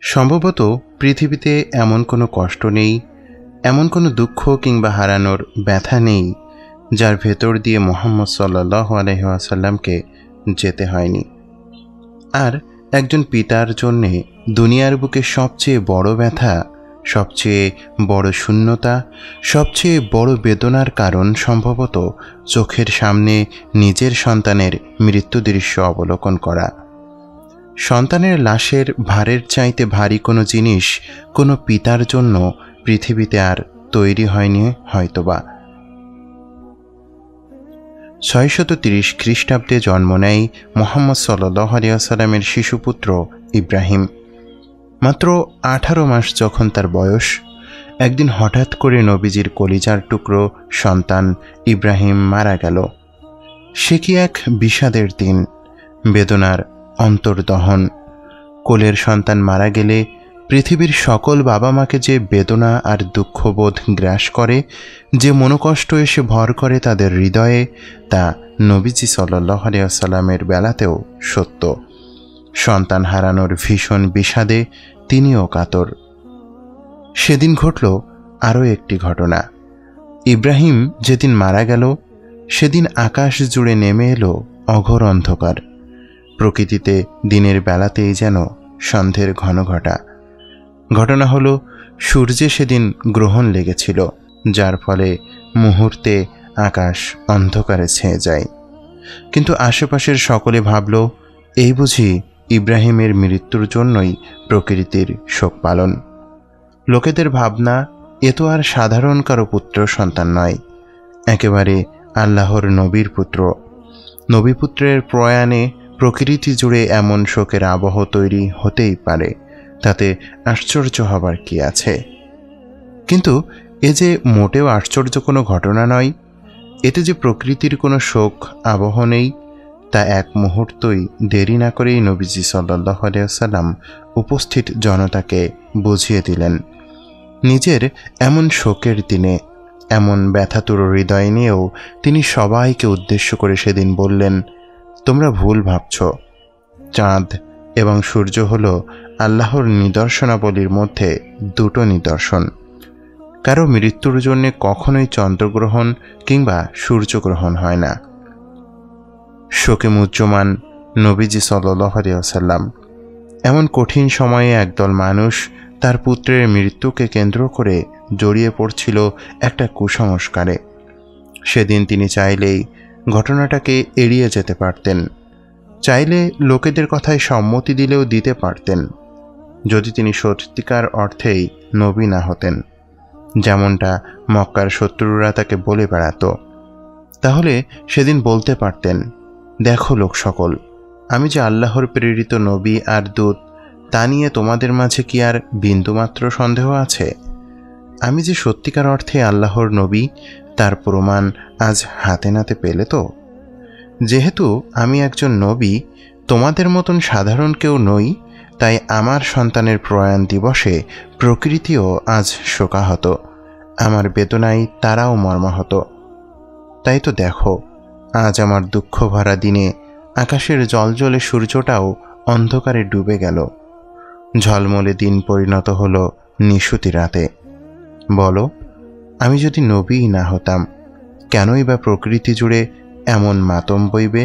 সম্ভবত পৃথিবীতে এমন কোনো কষ্ট নেই, এমন কোনো দুঃখ কিংবা হারানোর ব্যথা নেই যার ভেতর দিয়ে মুহাম্মদ সাল্লাল্লাহু আলাইহি ওয়াসাল্লামকে যেতে হয়নি। আর একজন পিতার জন্যে দুনিয়ার বুকে সবচেয়ে বড় ব্যথা, সবচেয়ে বড় শূন্যতা, সবচেয়ে বড় বেদনার কারণ সম্ভবত চোখের সামনে নিজের সন্তানের মৃত্যু দৃশ্য অবলোকন করা। সন্তানের লাশের ভারের চাইতে ভারী কোনো জিনিস কোনো পিতার জন্য পৃথিবীতে আর তৈরি হয়নি হয়তোবা। 630 খ্রিস্টাব্দে জন্ম নেয় মুহাম্মদ সাল্লাল্লাহু আলাইহি ওয়াসাল্লামের শিশুপুত্র ইব্রাহিম। মাত্র 18 মাস যখন তার বয়স, একদিন হঠাৎ করে নবীজির কলিজার টুকরো সন্তান ইব্রাহিম মারা গেল। সে কি এক বিষাদের দিন, বেদনার অন্তর্দহন। কোলের সন্তান মারা গেলে পৃথিবীর সকল বাবা মাকে যে বেদনা আর দুঃখবোধ গ্রাস করে, যে মনোকষ্ট এসে ভর করে তাদের হৃদয়ে, তা নবীজি সাল্লাল্লাহু আলাইহি ওয়াসাল্লামের বেলাতেও সত্য। সন্তান হারানোর ভীষণ বিষাদে তিনিও কাতর। সেদিন ঘটল আরও একটি ঘটনা। ইব্রাহিম যেদিন মারা গেল, সেদিন আকাশ জুড়ে নেমে এলো অঘোর অন্ধকার। প্রকৃতিতে দিনের বেলাতেই যেন সন্ধ্যের ঘনঘটা। ঘটনা হলো, সূর্যে সেদিন গ্রহণ লেগেছিল, যার ফলে মুহূর্তে আকাশ অন্ধকারে ছেয়ে যায়। কিন্তু আশেপাশের সকলে ভাবল, এই বুঝি ইব্রাহিমের মৃত্যুর জন্যই প্রকৃতির শোক পালন। লোকেদের ভাবনা, এ তো আর সাধারণ কারো পুত্র সন্তান নয়, একেবারে আল্লাহর নবীর পুত্র। নবীপুত্রের প্রয়াণে প্রকৃতি জুড়ে এমন শোকের আবহ তৈরি হতেই পারে, তাতে আশ্চর্য হবার কি আছে। কিন্তু এ যে মোটেও আশ্চর্য কোনো ঘটনা নয়। এতে যে প্রকৃতির কোনো শোক আবহ নেই, তা এক মুহূর্তই দেরি না করেই নবীজি সাল্লাল্লাহু আলাইহি ওয়াসাল্লাম উপস্থিত জনতাকে বুঝিয়ে দিলেন। নিজের এমন শোকের দিনে, এমন ব্যথাতুর হৃদয় নিয়েও তিনি সবাইকে উদ্দেশ্য করে সেদিন বললেন, তোমরা ভুল ভাবছ। চাঁদ এবং সূর্য হল আল্লাহর নিদর্শনাবলীর মধ্যে দুটো নিদর্শন। কারো মৃত্যুর জন্যে কখনোই চন্দ্রগ্রহণ কিংবা সূর্যগ্রহণ হয় না। শোকে মুহ্যমান নবীজি সাল্লাল্লাহু আলাইহি ওয়াসাল্লাম এমন কঠিন সময়ে একদল মানুষ তার পুত্রের মৃত্যুকে কেন্দ্র করে জড়িয়ে পড়ছিল একটা কুসংস্কারে। সেদিন তিনি চাইলেই ঘটনাটাকে এড়িয়ে যেতে পারতেন, চাইলে লোকেদের কথায় সম্মতি দিলেও দিতে পারতেন, যদি তিনি সত্যিকার অর্থেই নবী না হতেন, যেমনটা মক্কার শত্রুরা তাকে বলে বেড়াত। তাহলে সেদিন বলতে পারতেন, দেখো লোক সকল, আমি যে আল্লাহর প্রেরিত নবী আর দূত, তা নিয়ে তোমাদের মাঝে কি আর বিন্দুমাত্র সন্দেহ আছে? আমি যে সত্যিকার অর্থে আল্লাহর নবী, তার প্রমাণ আজ হাতে নাতে পেলে তো। যেহেতু আমি একজন নবী, তোমাদের মতন সাধারণ কেউ নই, তাই আমার সন্তানের প্রয়াণ দিবসে প্রকৃতিও আজ শোকাহত, আমার বেদনায় তারাও মর্মাহত। তাই তো দেখো, আজ আমার দুঃখ ভরা দিনে আকাশের জলজলে সূর্যটাও অন্ধকারে ডুবে গেল। ঝলমলে দিন পরিণত হলো নিশুতি রাতে। বলো, আমি যদি নবীই না হতাম, কেনই বা প্রকৃতি জুড়ে এমন মাতম বইবে?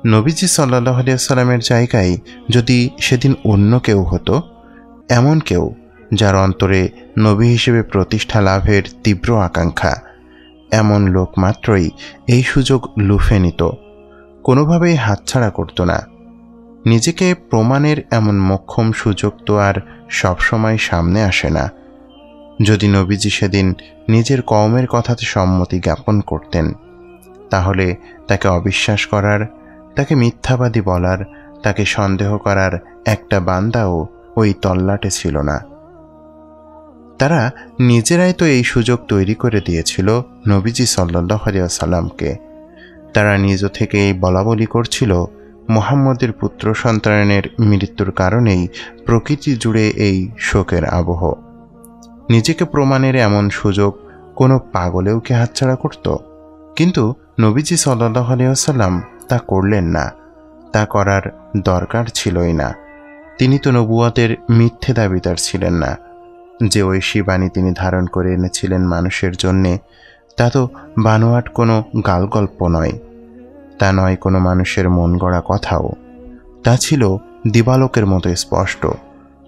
নবীজি সাল্লাল্লাহু আলাইহি ওয়াসাল্লামের জায়গায় যদি সেদিন অন্য কেউ হতো, এমন কেউ যার অন্তরে নবী হিসেবে প্রতিষ্ঠা লাভের তীব্র আকাঙ্ক্ষা, এমন লোক মাত্রই এই সুযোগ লুফে নিত, কোনোভাবেই হাতছাড়া করত না। নিজেকে প্রমাণের এমন মোক্ষম সুযোগ তো আর সবসময় সামনে আসে না। যদি নবীজি সেদিন নিজের কওমের কথাতে সম্মতি জ্ঞাপন করতেন, তাহলে তাকে অবিশ্বাস করার, তাকে মিথ্যাবাদী বলার, তাকে সন্দেহ করার একটা বান্দাও ওই তল্লাটে ছিল না। তারা নিজেরাই তো এই সুযোগ তৈরি করে দিয়েছিল নবীজি সাল্লাল্লাহু আলাইহি ওয়াসাল্লামকে। তারা নিজ থেকেই বলাবলি করছিল, মুহাম্মদের পুত্র সন্তানের মৃত্যুর কারণেই প্রকৃতি জুড়ে এই শোকের আবহ। নিজেকে প্রমাণের এমন সুযোগ কোনো পাগলেও কি হাতছাড়া করত? কিন্তু নবীজি সাল্লাল্লাহু আলাইহি ওয়াসাল্লাম তা করলেন না, তা করার দরকার ছিলই না। তিনি তো নবুয়তের মিথ্যে দাবিদার ছিলেন না। যে ঐশী বাণী তিনি ধারণ করে এনেছিলেন মানুষের জন্যে, তা তো বানোয়াট কোনো গালগল্প নয়, তা নয় কোনো মানুষের মন গড়া কথাও। তা ছিল দিবালোকের মতো স্পষ্ট,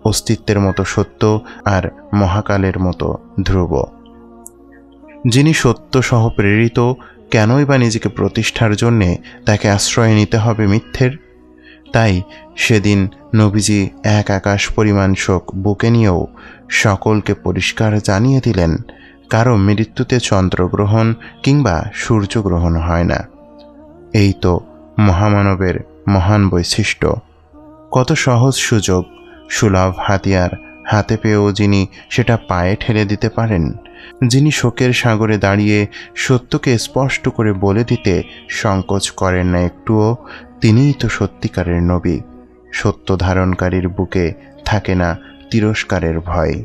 অস্তিত্বের মতো সত্য, আর মহাকালের মতো ধ্রুব। যিনি সত্য সহ প্রেরিত, কেনই বা নিজেকে প্রতিষ্ঠার জন্যে তাকে আশ্রয় নিতে হবে মিথ্যের? তাই সেদিন নবীজি এক আকাশ পরিমাণ শোক বুকে নিয়েও সকলকে পরিষ্কার জানিয়ে দিলেন, কারো মৃত্যুতে চন্দ্রগ্রহণ কিংবা সূর্যগ্রহণ হয় না। এই তো মহামানবের মহান বৈশিষ্ট্য। কত সহজ সুযোগ, সুলভ হাতিয়ার হাতে পেয়েও যিনি সেটা পায়ে ঠেলে দিতে পারেন, যিনি শোকের সাগরে দাঁড়িয়ে সত্যকে স্পষ্ট করে বলে দিতে সংকোচ করেন না একটুও, তিনিই তো সত্যিকারের নবী। সত্য ধারণকারীর বুকে থাকে না তিরস্কারের ভয়।